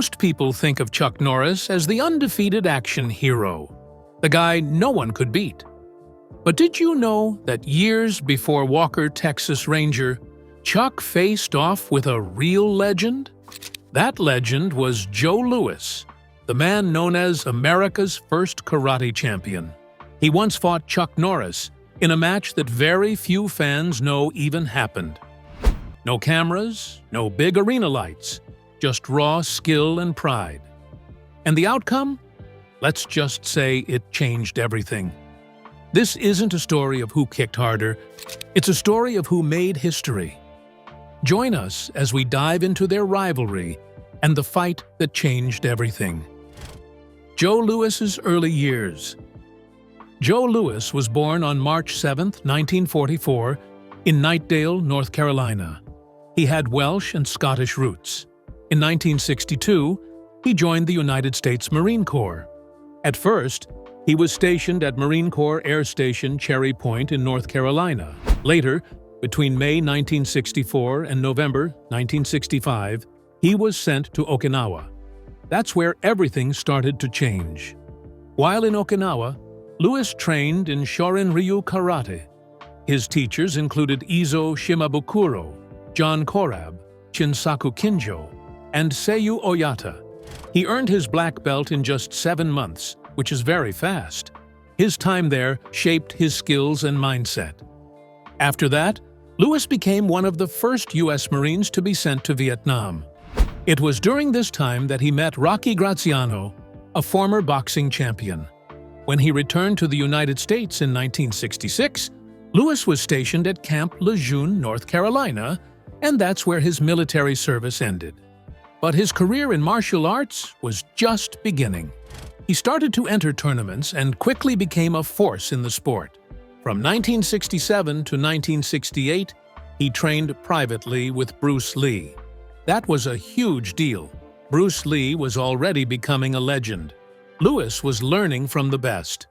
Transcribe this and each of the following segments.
Most people think of Chuck Norris as the undefeated action hero, the guy no one could beat. But did you know that years before Walker, Texas Ranger, Chuck faced off with a real legend? That legend was Joe Louis, the man known as America's first karate champion. He once fought Chuck Norris in a match that very few fans know even happened. No cameras, no big arena lights, just raw skill and pride. And the outcome? Let's just say it changed everything. This isn't a story of who kicked harder, it's a story of who made history. Join us as we dive into their rivalry and the fight that changed everything. Joe Louis's early years. Joe Louis was born on March 7, 1944, in Knightdale, North Carolina. He had Welsh and Scottish roots. In 1962, he joined the United States Marine Corps. At first, he was stationed at Marine Corps Air Station Cherry Point in North Carolina. Later, between May 1964 and November 1965, he was sent to Okinawa. That's where everything started to change. While in Okinawa, Louis trained in Shorin-ryu karate. His teachers included Izo Shimabukuro, John Korab, Shinsaku Kinjo, and Seiyu Oyata. He earned his black belt in just 7 months, which is very fast. His time there shaped his skills and mindset. After that, Louis became one of the first U.S. Marines to be sent to Vietnam. It was during this time that he met Rocky Graziano, a former boxing champion. When he returned to the United States in 1966, Louis was stationed at Camp Lejeune, North Carolina, and that's where his military service ended. But his career in martial arts was just beginning. He started to enter tournaments and quickly became a force in the sport. From 1967 to 1968, he trained privately with Bruce Lee. That was a huge deal. Bruce Lee was already becoming a legend. Louis was learning from the best.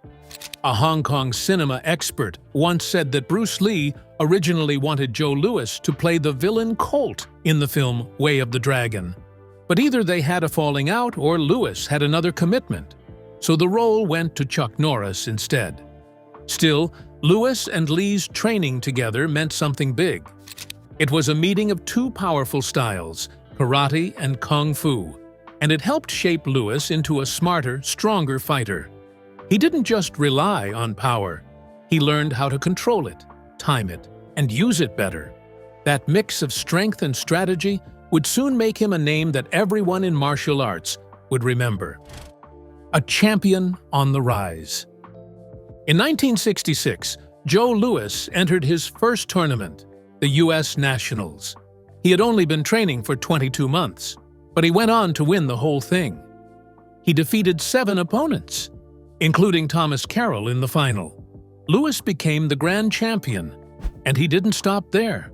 A Hong Kong cinema expert once said that Bruce Lee originally wanted Joe Louis to play the villain Colt in the film Way of the Dragon. But either they had a falling out or Louis had another commitment, so the role went to Chuck Norris instead. Still, Louis and Lee's training together meant something big. It was a meeting of two powerful styles, karate and kung fu, and it helped shape Louis into a smarter, stronger fighter. He didn't just rely on power. He learned how to control it, time it, and use it better. That mix of strength and strategy would soon make him a name that everyone in martial arts would remember. A champion on the rise. In 1966, Joe Louis entered his first tournament, the U.S. Nationals. He had only been training for 22 months, but he went on to win the whole thing. He defeated 7 opponents, including Thomas Carroll in the final. Louis became the grand champion, and he didn't stop there.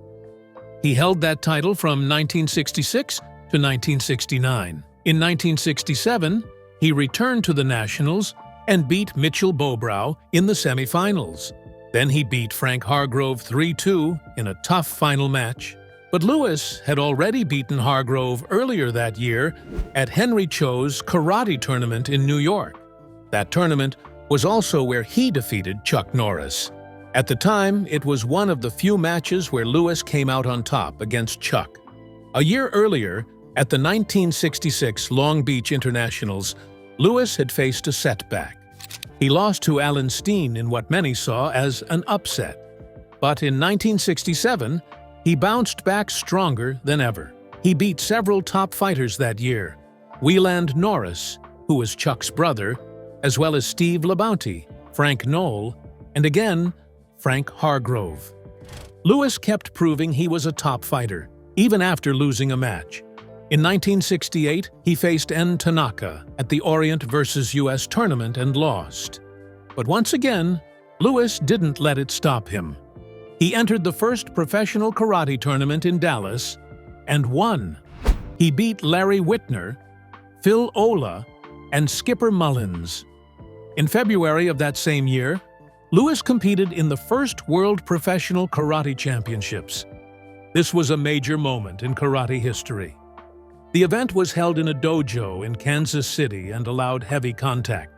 He held that title from 1966 to 1969. In 1967, he returned to the Nationals and beat Mitchell Bobrow in the semifinals. Then he beat Frank Hargrove 3-2 in a tough final match. But Louis had already beaten Hargrove earlier that year at Henry Cho's karate tournament in New York. That tournament was also where he defeated Chuck Norris. At the time, it was one of the few matches where Louis came out on top against Chuck. A year earlier, at the 1966 Long Beach Internationals, Louis had faced a setback. He lost to Alan Steen in what many saw as an upset. But in 1967, he bounced back stronger than ever. He beat several top fighters that year, Wieland Norris, who was Chuck's brother, as well as Steve LeBounty, Frank Knoll, and again, Frank Hargrove. Louis kept proving he was a top fighter, even after losing a match. In 1968, he faced En Tanaka at the Orient vs. US tournament and lost. But once again, Louis didn't let it stop him. He entered the first professional karate tournament in Dallas and won. He beat Larry Whitner, Phil Ola, and Skipper Mullins. In February of that same year, Louis competed in the first World Professional Karate Championships. This was a major moment in karate history. The event was held in a dojo in Kansas City and allowed heavy contact.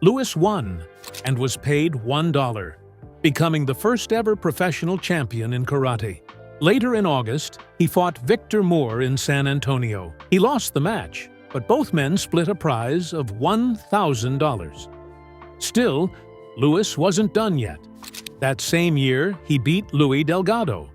Lewis won and was paid $1, becoming the first-ever professional champion in karate. Later in August, he fought Victor Moore in San Antonio. He lost the match, but both men split a prize of $1,000. Still, Lewis wasn't done yet. That same year, he beat Louis Delgado.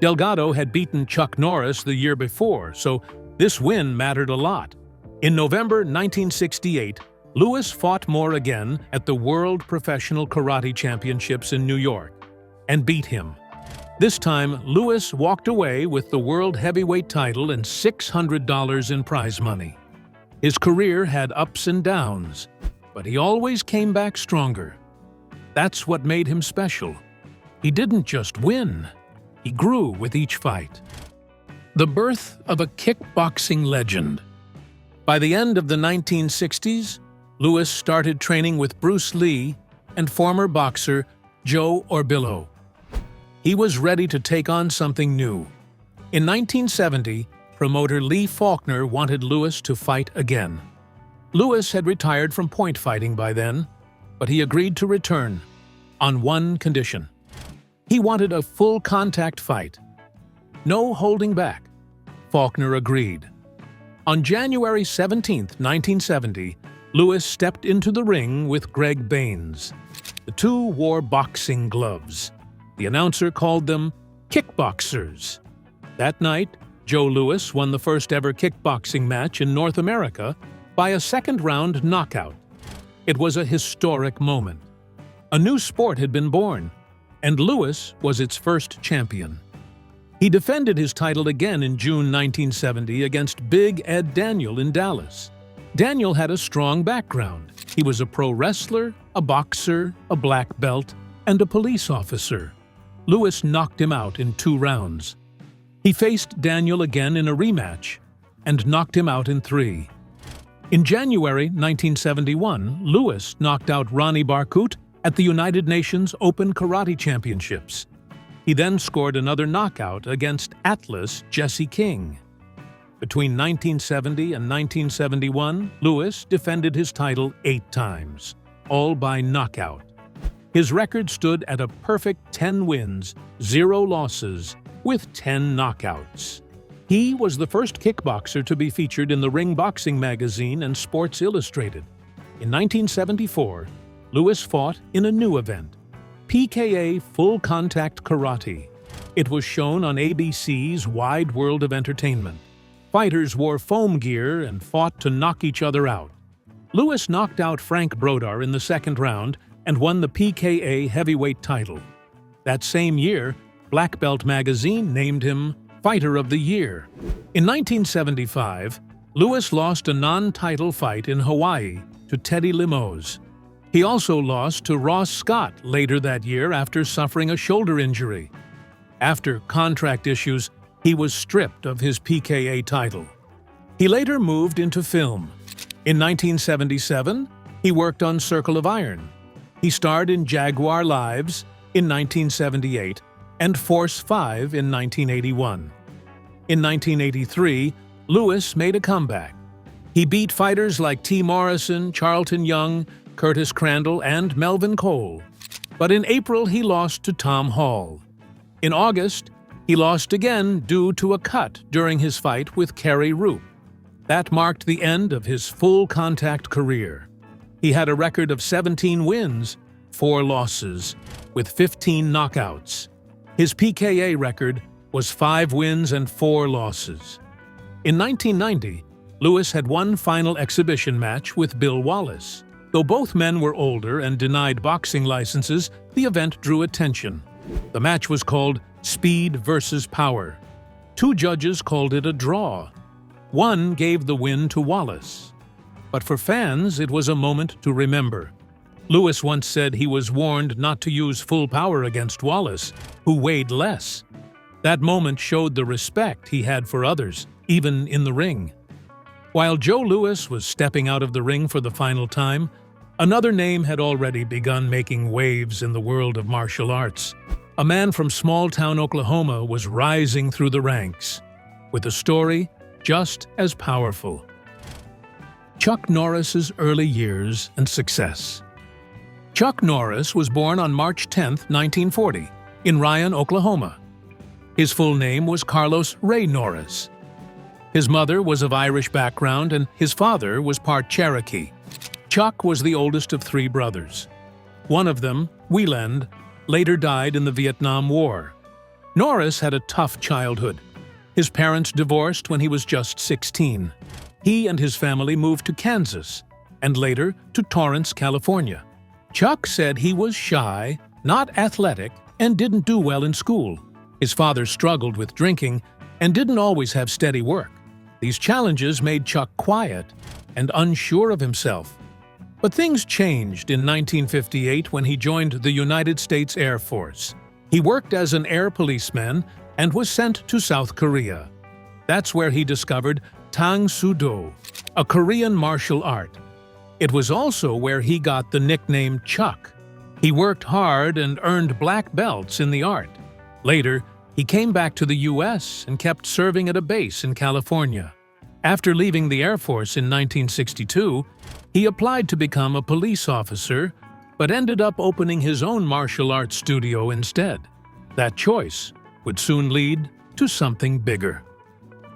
Delgado had beaten Chuck Norris the year before, so this win mattered a lot. In November 1968, Lewis fought Moore again at the World Professional Karate Championships in New York and beat him. This time, Lewis walked away with the World Heavyweight title and $600 in prize money. His career had ups and downs, but he always came back stronger. That's what made him special. He didn't just win, he grew with each fight. The birth of a kickboxing legend. By the end of the 1960s, Lewis started training with Bruce Lee and former boxer Joe Orbillo. He was ready to take on something new. In 1970, promoter Lee Faulkner wanted Lewis to fight again. Lewis had retired from point fighting by then, but he agreed to return on one condition. He wanted a full contact fight. No holding back. Faulkner agreed. On January 17, 1970, Lewis stepped into the ring with Greg Baines. The two wore boxing gloves. The announcer called them kickboxers. That night, Joe Louis won the first-ever kickboxing match in North America by a second-round knockout. It was a historic moment. A new sport had been born, and Lewis was its first champion. He defended his title again in June 1970 against Big Ed Daniel in Dallas. Daniel had a strong background. He was a pro wrestler, a boxer, a black belt, and a police officer. Lewis knocked him out in 2 rounds. He faced Daniel again in a rematch and knocked him out in 3. In January 1971, Lewis knocked out Ronnie Barkut at the United Nations Open Karate Championships. He then scored another knockout against Atlas Jesse King. Between 1970 and 1971, Lewis defended his title 8 times, all by knockout. His record stood at a perfect 10 wins, 0 losses, with 10 knockouts. He was the first kickboxer to be featured in the Ring Boxing magazine and Sports Illustrated. In 1974, Lewis fought in a new event, PKA Full Contact Karate. It was shown on ABC's Wide World of Entertainment. Fighters wore foam gear and fought to knock each other out. Lewis knocked out Frank Brodar in the second round and won the PKA heavyweight title. That same year, Black Belt magazine named him Fighter of the Year. In 1975, Lewis lost a non-title fight in Hawaii to Teddy Limoes. He also lost to Ross Scott later that year after suffering a shoulder injury. After contract issues, he was stripped of his PKA title. He later moved into film. In 1977, he worked on Circle of Iron. He starred in Jaguar Lives in 1978 and Force 5 in 1981. In 1983, Lewis made a comeback. He beat fighters like T. Morrison, Charlton Young, Curtis Crandall, and Melvin Cole. But in April, he lost to Tom Hall. In August, he lost again due to a cut during his fight with Kerry Roop. That marked the end of his full-contact career. He had a record of 17 wins, 4 losses, with 15 knockouts. His PKA record was 5 wins and 4 losses. In 1990, Lewis had one final exhibition match with Bill Wallace. Though both men were older and denied boxing licenses, the event drew attention. The match was called Speed versus Power. 2 judges called it a draw. One gave the win to Wallace. But for fans, it was a moment to remember. Lewis once said he was warned not to use full power against Wallace, who weighed less. That moment showed the respect he had for others, even in the ring. While Joe Louis was stepping out of the ring for the final time, another name had already begun making waves in the world of martial arts. A man from small-town Oklahoma was rising through the ranks. With a story, just as powerful. Chuck Norris's early years and success. Chuck Norris was born on March 10, 1940, in Ryan, Oklahoma. His full name was Carlos Ray Norris. His mother was of Irish background and his father was part Cherokee. Chuck was the oldest of three brothers. One of them, Wieland, later died in the Vietnam War. Norris had a tough childhood. His parents divorced when he was just 16. He and his family moved to Kansas, and later to Torrance, California. Chuck said he was shy, not athletic, and didn't do well in school. His father struggled with drinking and didn't always have steady work. These challenges made Chuck quiet and unsure of himself. But things changed in 1958 when he joined the United States Air Force. He worked as an air policeman and was sent to South Korea. That's where he discovered Tang Soo Do, a Korean martial art. It was also where he got the nickname Chuck. He worked hard and earned black belts in the art. Later, he came back to the U.S. and kept serving at a base in California. After leaving the Air Force in 1962, he applied to become a police officer, but ended up opening his own martial arts studio instead. That choice would soon lead to something bigger.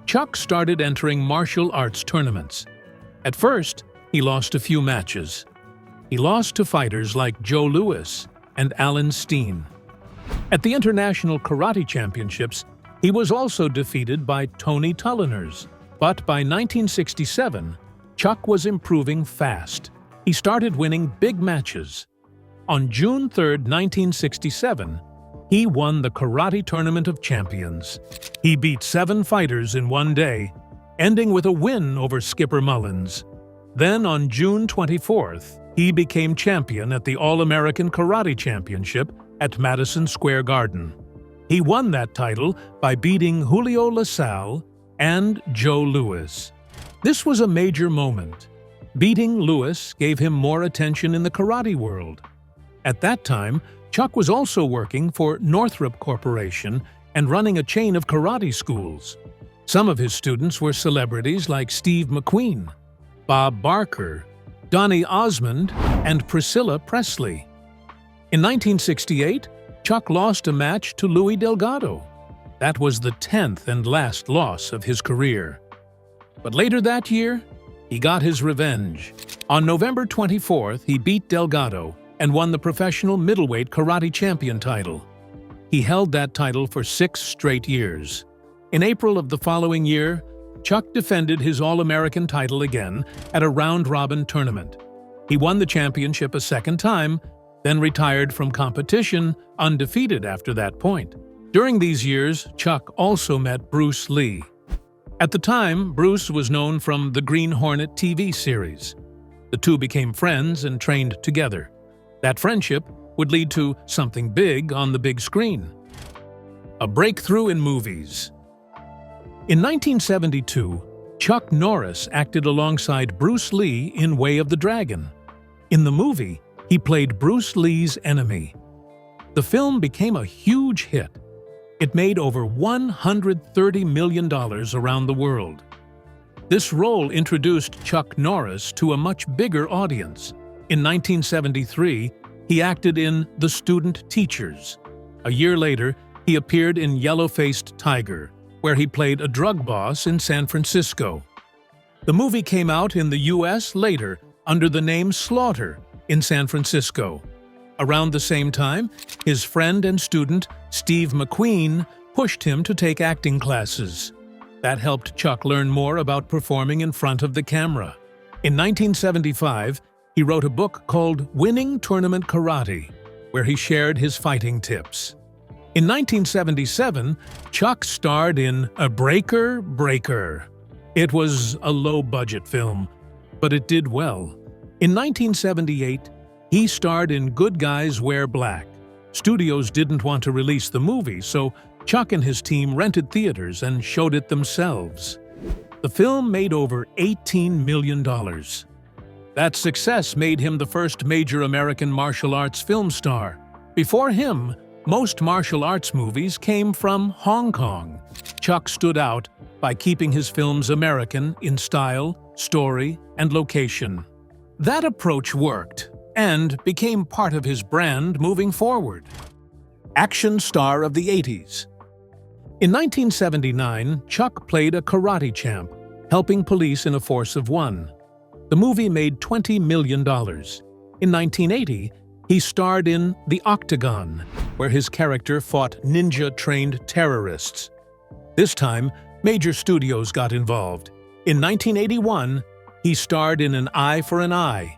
Chuck started entering martial arts tournaments. At first, he lost a few matches. He lost to fighters like Joe Louis and Alan Steen. At the International Karate Championships, he was also defeated by Tony Tulliners. But by 1967, Chuck was improving fast. He started winning big matches. On June 3, 1967, he won the Karate Tournament of Champions. He beat 7 fighters in one day, ending with a win over Skipper Mullins. Then on June 24th, he became champion at the All-American Karate Championship at Madison Square Garden. He won that title by beating Julio LaSalle and Joe Louis. This was a major moment. Beating Louis gave him more attention in the karate world. At that time, Chuck was also working for Northrop Corporation and running a chain of karate schools. Some of his students were celebrities like Steve McQueen, Bob Barker, Donny Osmond, and Priscilla Presley. In 1968, Chuck lost a match to Louis Delgado. That was the 10th and last loss of his career. But later that year, he got his revenge. On November 24th, he beat Delgado and won the professional middleweight karate champion title. He held that title for 6 straight years. In April of the following year, Chuck defended his All-American title again at a round-robin tournament. He won the championship a second time, then retired from competition undefeated after that point. During these years, Chuck also met Bruce Lee. At the time, Bruce was known from the Green Hornet TV series. The two became friends and trained together. That friendship would lead to something big on the big screen. A breakthrough in movies. In 1972, Chuck Norris acted alongside Bruce Lee in Way of the Dragon. In the movie, he played Bruce Lee's enemy. The film became a huge hit. It made over $130 million around the world. This role introduced Chuck Norris to a much bigger audience. In 1973, he acted in The Student Teachers. A year later, he appeared in Yellow-Faced Tiger, where he played a drug boss in San Francisco. The movie came out in the U.S. later under the name Slaughter in San Francisco. Around the same time, his friend and student, Steve McQueen, pushed him to take acting classes. That helped Chuck learn more about performing in front of the camera. In 1975, he wrote a book called Winning Tournament Karate, where he shared his fighting tips. In 1977, Chuck starred in A Breaker Breaker. It was a low-budget film, but it did well. In 1978, he starred in Good Guys Wear Black. Studios didn't want to release the movie, so Chuck and his team rented theaters and showed it themselves. The film made over $18 million. That success made him the first major American martial arts film star. Before him, most martial arts movies came from Hong Kong. Chuck stood out by keeping his films American in style, story, and location. That approach worked and became part of his brand moving forward. Action star of the 80s. In 1979, Chuck played a karate champ, helping police in a force of one. The movie made $20 million. In 1980, he starred in The Octagon, where his character fought ninja-trained terrorists. This time, major studios got involved. In 1981, he starred in An Eye for an Eye.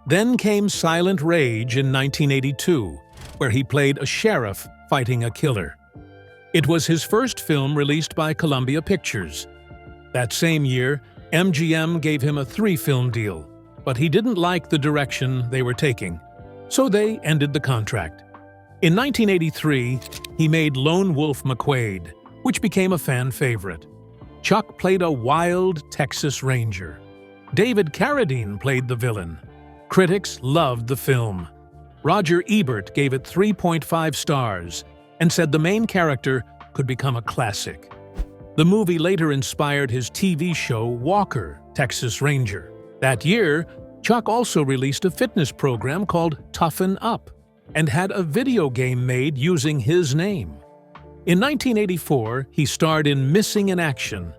Then came Silent Rage in 1982, where he played a sheriff fighting a killer. It was his first film released by Columbia Pictures. That same year, MGM gave him a 3-film deal, but he didn't like the direction they were taking, so they ended the contract. In 1983, he made Lone Wolf McQuade, which became a fan favorite. Chuck played a wild Texas Ranger. David Carradine played the villain. Critics loved the film. Roger Ebert gave it 3.5 stars and said the main character could become a classic. The movie later inspired his TV show Walker, Texas Ranger. That year, Chuck also released a fitness program called Toughen Up and had a video game made using his name. In 1984, he starred in Missing in Action,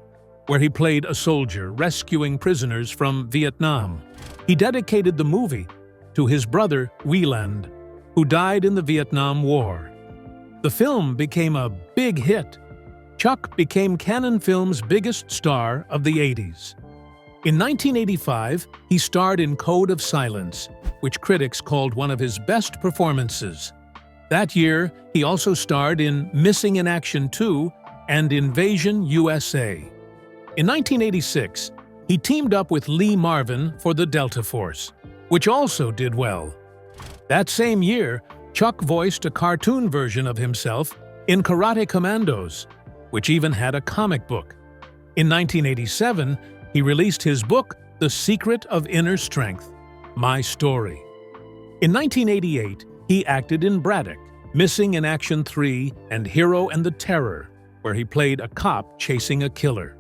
where he played a soldier rescuing prisoners from Vietnam. He dedicated the movie to his brother, Wieland, who died in the Vietnam War. The film became a big hit. Chuck became Cannon Films' biggest star of the 80s. In 1985, he starred in Code of Silence, which critics called one of his best performances. That year, he also starred in Missing in Action 2 and Invasion USA. In 1986, he teamed up with Lee Marvin for the Delta Force, which also did well. That same year, Chuck voiced a cartoon version of himself in Karate Commandos, which even had a comic book. In 1987, he released his book, The Secret of Inner Strength, My Story. In 1988, he acted in Braddock, Missing in Action 3, and Hero and the Terror, where he played a cop chasing a killer.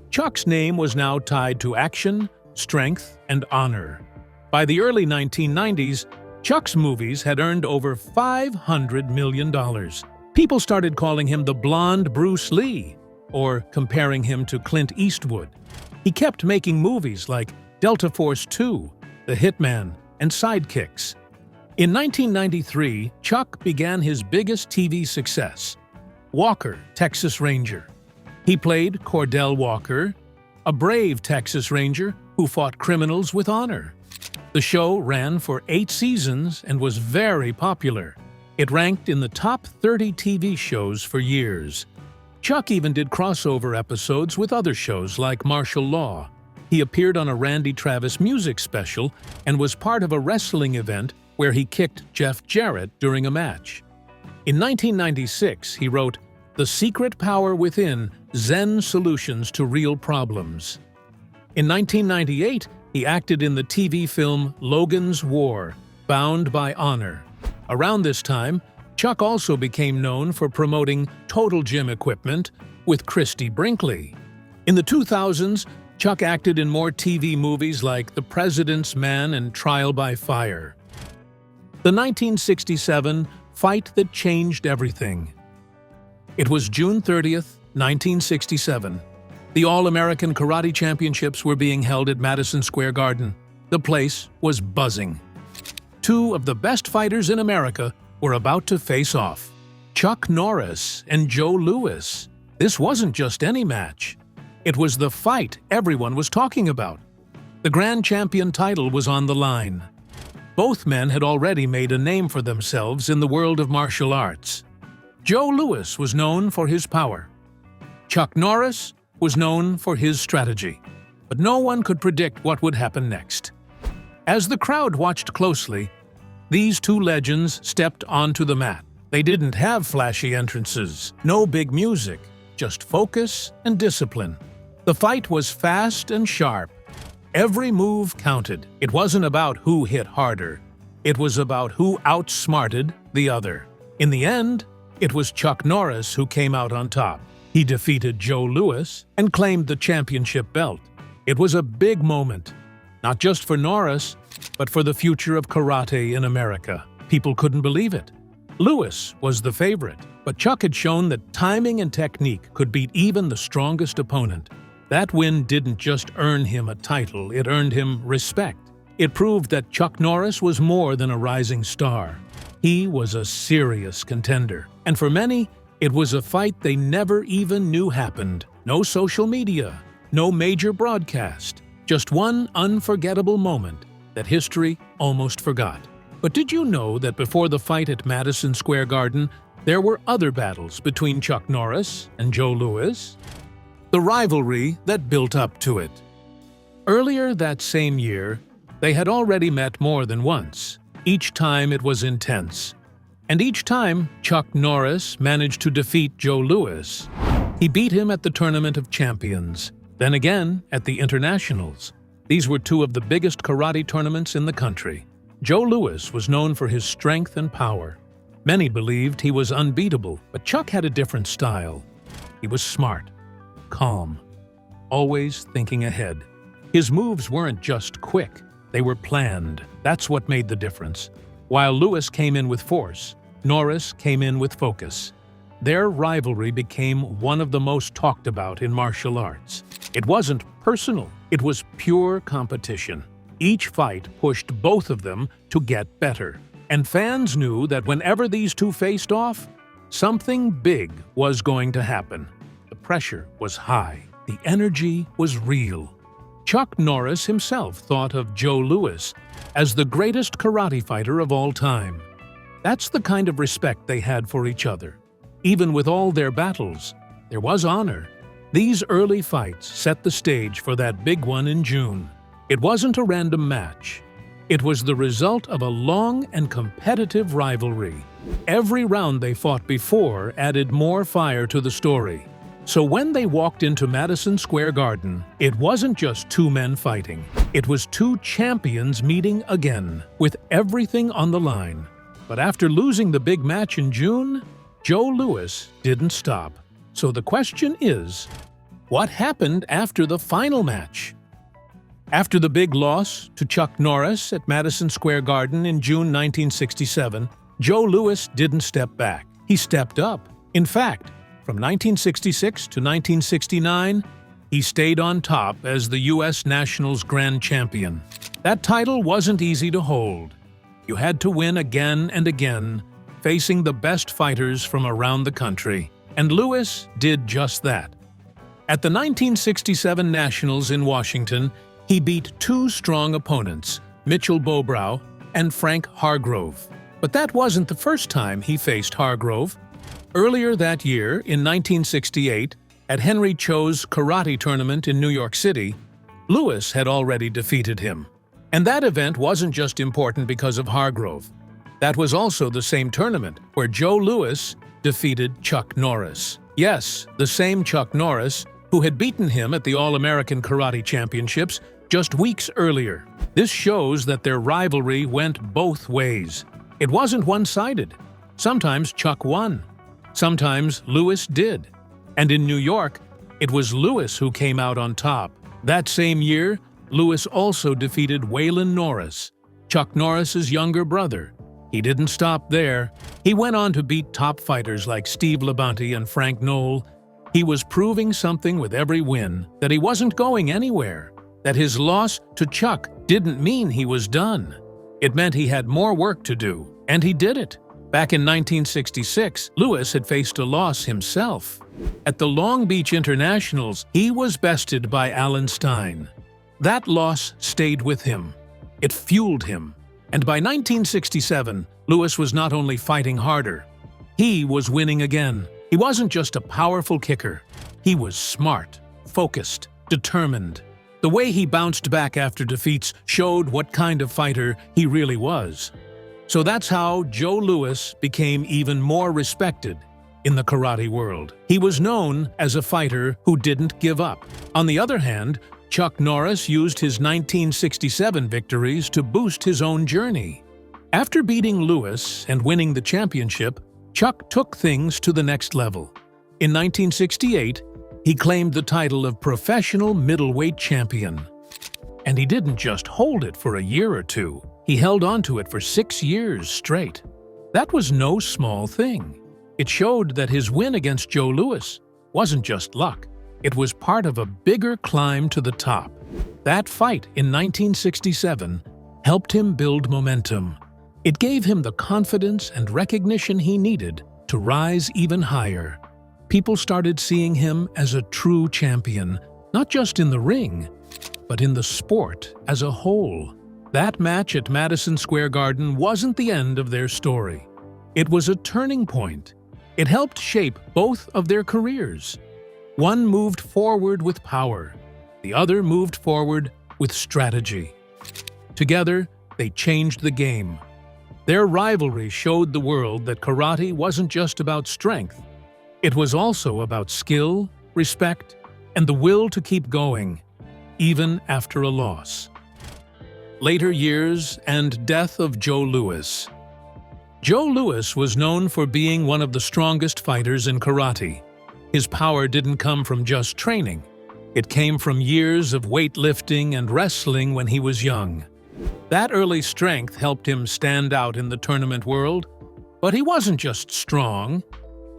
Chuck's name was now tied to action, strength, and honor. By the early 1990s, Chuck's movies had earned over $500 million. People started calling him the blonde Bruce Lee, or comparing him to Clint Eastwood. He kept making movies like Delta Force 2, The Hitman, and Sidekicks. In 1993, Chuck began his biggest TV success, Walker, Texas Ranger. He played Cordell Walker, a brave Texas Ranger who fought criminals with honor. The show ran for 8 seasons and was very popular. It ranked in the top 30 TV shows for years. Chuck even did crossover episodes with other shows like Martial Law. He appeared on a Randy Travis music special and was part of a wrestling event where he kicked Jeff Jarrett during a match. In 1996, he wrote, The Secret Power Within: Zen Solutions to Real Problems. In 1998, he acted in the TV film Logan's War, Bound by Honor. Around this time, Chuck also became known for promoting Total Gym equipment with Christy Brinkley. In the 2000s, Chuck acted in more TV movies like The President's Man and Trial by Fire. The 1967 Fight That Changed Everything. It was June 30th, 1967. The All-American Karate Championships were being held at Madison Square Garden. The place was buzzing. 2 of the best fighters in America were about to face off. Chuck Norris and Joe Louis. This wasn't just any match. It was the fight everyone was talking about. The Grand Champion title was on the line. Both men had already made a name for themselves in the world of martial arts. Joe Louis was known for his power. Chuck Norris was known for his strategy. But no one could predict what would happen next. As the crowd watched closely, these 2 legends stepped onto the mat. They didn't have flashy entrances, no big music, just focus and discipline. The fight was fast and sharp. Every move counted. It wasn't about who hit harder. It was about who outsmarted the other. In the end, it was Chuck Norris who came out on top. He defeated Joe Louis and claimed the championship belt. It was a big moment, not just for Norris, but for the future of karate in America. People couldn't believe it. Louis was the favorite, but Chuck had shown that timing and technique could beat even the strongest opponent. That win didn't just earn him a title, it earned him respect. It proved that Chuck Norris was more than a rising star. He was a serious contender, and for many, it was a fight they never even knew happened. No social media, no major broadcast, just one unforgettable moment that history almost forgot. But did you know that before the fight at Madison Square Garden, there were other battles between Chuck Norris and Joe Louis? The rivalry that built up to it. Earlier that same year, they had already met more than once. Each time it was intense. And each time, Chuck Norris managed to defeat Joe Louis. He beat him at the Tournament of Champions, then again at the Internationals. These were two of the biggest karate tournaments in the country. Joe Louis was known for his strength and power. Many believed he was unbeatable, but Chuck had a different style. He was smart, calm, always thinking ahead. His moves weren't just quick, they were planned. That's what made the difference. While Louis came in with force, Norris came in with focus. Their rivalry became one of the most talked about in martial arts. It wasn't personal, it was pure competition. Each fight pushed both of them to get better. And fans knew that whenever these two faced off, something big was going to happen. The pressure was high, the energy was real. Chuck Norris himself thought of Joe Louis as the greatest karate fighter of all time. That's the kind of respect they had for each other. Even with all their battles, there was honor. These early fights set the stage for that big one in June. It wasn't a random match. It was the result of a long and competitive rivalry. Every round they fought before added more fire to the story. So when they walked into Madison Square Garden, it wasn't just two men fighting. It was two champions meeting again, with everything on the line. But after losing the big match in June, Joe Louis didn't stop. So the question is, what happened after the final match? After the big loss to Chuck Norris at Madison Square Garden in June 1967, Joe Louis didn't step back. He stepped up. In fact, from 1966 to 1969, he stayed on top as the U.S. Nationals Grand Champion. That title wasn't easy to hold. You had to win again and again, facing the best fighters from around the country. And Louis did just that. At the 1967 Nationals in Washington, he beat two strong opponents, Mitchell Bobrow and Frank Hargrove. But that wasn't the first time he faced Hargrove. Earlier that year, in 1968, at Henry Cho's karate tournament in New York City, Louis had already defeated him. And that event wasn't just important because of Hargrove. That was also the same tournament where Joe Louis defeated Chuck Norris. Yes, the same Chuck Norris who had beaten him at the All-American Karate Championships just weeks earlier. This shows that their rivalry went both ways. It wasn't one-sided. Sometimes Chuck won. Sometimes Louis did. And in New York, it was Louis who came out on top. That same year, Louis also defeated Waylon Norris, Chuck Norris's younger brother. He didn't stop there. He went on to beat top fighters like Steve Labonte and Frank Knoll. He was proving something with every win, that he wasn't going anywhere, that his loss to Chuck didn't mean he was done. It meant he had more work to do, and he did it. Back in 1966, Louis had faced a loss himself. At the Long Beach Internationals, he was bested by Alan Stein. That loss stayed with him. It fueled him. And by 1967, Louis was not only fighting harder, he was winning again. He wasn't just a powerful kicker. He was smart, focused, determined. The way he bounced back after defeats showed what kind of fighter he really was. So that's how Joe Louis became even more respected in the karate world. He was known as a fighter who didn't give up. On the other hand, Chuck Norris used his 1967 victories to boost his own journey. After beating Louis and winning the championship, Chuck took things to the next level. In 1968, he claimed the title of professional middleweight champion. And he didn't just hold it for a year or two. He held on to it for 6 years straight. That was no small thing. It showed that his win against Joe Louis wasn't just luck. It was part of a bigger climb to the top. That fight in 1967 helped him build momentum. It gave him the confidence and recognition he needed to rise even higher. People started seeing him as a true champion, not just in the ring, but in the sport as a whole. That match at Madison Square Garden wasn't the end of their story. It was a turning point. It helped shape both of their careers. One moved forward with power. The other moved forward with strategy. Together, they changed the game. Their rivalry showed the world that karate wasn't just about strength. It was also about skill, respect, and the will to keep going, even after a loss. Later years and death of Joe Louis. Joe Louis was known for being one of the strongest fighters in karate. His power didn't come from just training. It came from years of weightlifting and wrestling when he was young. That early strength helped him stand out in the tournament world. But he wasn't just strong.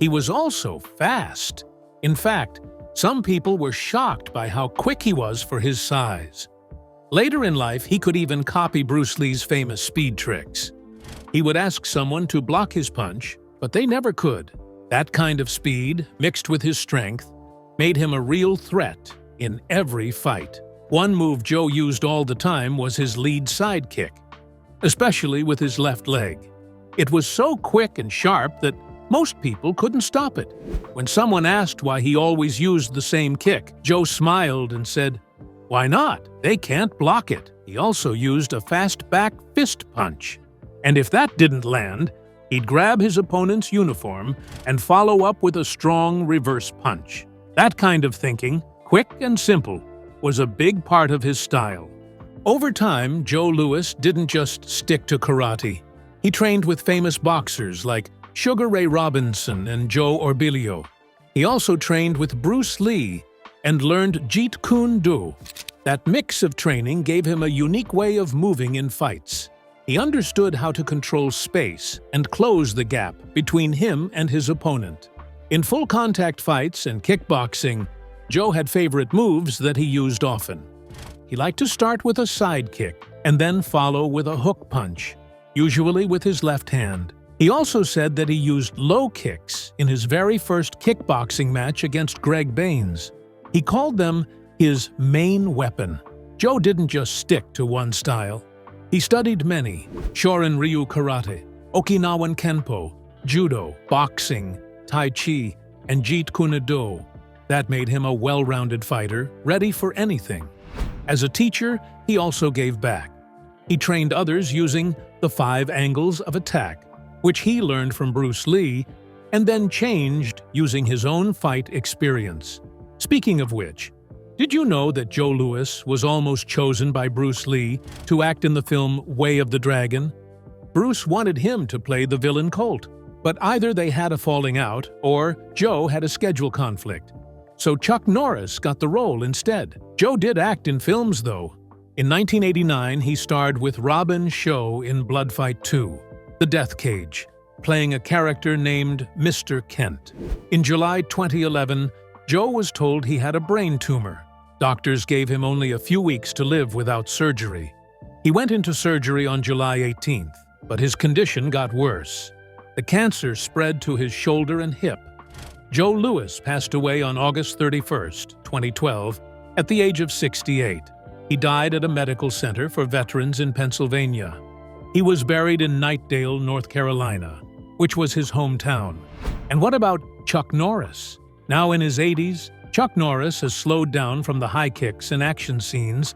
He was also fast. In fact, some people were shocked by how quick he was for his size. Later in life, he could even copy Bruce Lee's famous speed tricks. He would ask someone to block his punch, but they never could. That kind of speed, mixed with his strength, made him a real threat in every fight. One move Joe used all the time was his lead side kick, especially with his left leg. It was so quick and sharp that most people couldn't stop it. When someone asked why he always used the same kick, Joe smiled and said, "Why not? They can't block it." He also used a fast back fist punch. And if that didn't land, he'd grab his opponent's uniform and follow up with a strong reverse punch. That kind of thinking, quick and simple, was a big part of his style. Over time, Joe Louis didn't just stick to karate. He trained with famous boxers like Sugar Ray Robinson and Joe Orbilio. He also trained with Bruce Lee and learned Jeet Kune Do. That mix of training gave him a unique way of moving in fights. He understood how to control space and close the gap between him and his opponent. In full contact fights and kickboxing, Joe had favorite moves that he used often. He liked to start with a side kick and then follow with a hook punch, usually with his left hand. He also said that he used low kicks in his very first kickboxing match against Greg Baines. He called them his main weapon. Joe didn't just stick to one style. He studied many: Shorin-ryu karate, Okinawan kenpo, judo, boxing, tai chi, and Jeet Kune Do. That made him a well-rounded fighter, ready for anything. As a teacher, he also gave back. He trained others using the 5 angles of attack, which he learned from Bruce Lee, and then changed using his own fight experience. Speaking of which, did you know that Joe Louis was almost chosen by Bruce Lee to act in the film Way of the Dragon? Bruce wanted him to play the villain Colt, but either they had a falling out or Joe had a schedule conflict. So Chuck Norris got the role instead. Joe did act in films, though. In 1989, he starred with Robin Shou in Bloodfight 2, The Death Cage, playing a character named Mr. Kent. In July 2011, Joe was told he had a brain tumor. Doctors gave him only a few weeks to live without surgery. He went into surgery on July 18th, but his condition got worse. The cancer spread to his shoulder and hip. Joe Louis passed away on August 31st, 2012, at the age of 68. He died at a medical center for veterans in Pennsylvania. He was buried in Knightdale, North Carolina, which was his hometown. And what about Chuck Norris? Now in his 80s, Chuck Norris has slowed down from the high kicks and action scenes,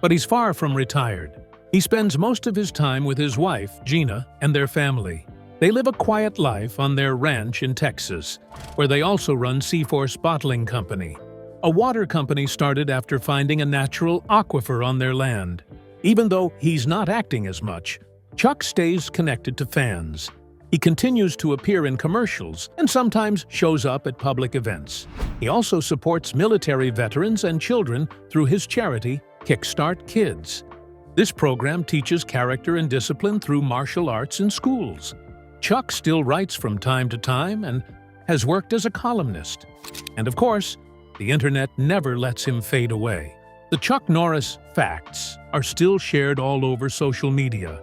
but he's far from retired. He spends most of his time with his wife, Gina, and their family. They live a quiet life on their ranch in Texas, where they also run Seaforce Bottling Company, a water company started after finding a natural aquifer on their land. Even though he's not acting as much, Chuck stays connected to fans. He continues to appear in commercials and sometimes shows up at public events. He also supports military veterans and children through his charity, Kickstart Kids. This program teaches character and discipline through martial arts in schools. Chuck still writes from time to time and has worked as a columnist. And of course, the internet never lets him fade away. The Chuck Norris facts are still shared all over social media.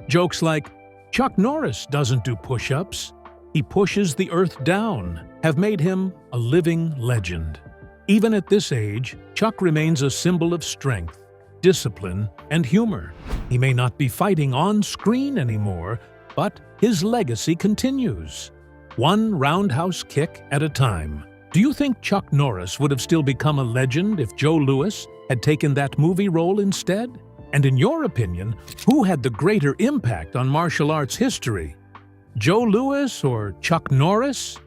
Jokes like, "Chuck Norris doesn't do push-ups. He pushes the earth down," have made him a living legend. Even at this age, Chuck remains a symbol of strength, discipline, and humor. He may not be fighting on screen anymore, but his legacy continues, one roundhouse kick at a time. Do you think Chuck Norris would have still become a legend if Joe Louis had taken that movie role instead? And in your opinion, who had the greater impact on martial arts history? Joe Louis or Chuck Norris?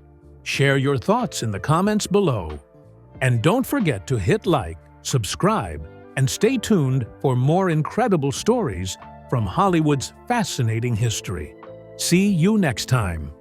Share your thoughts in the comments below. And don't forget to hit like, subscribe, and stay tuned for more incredible stories from Hollywood's fascinating history. See you next time.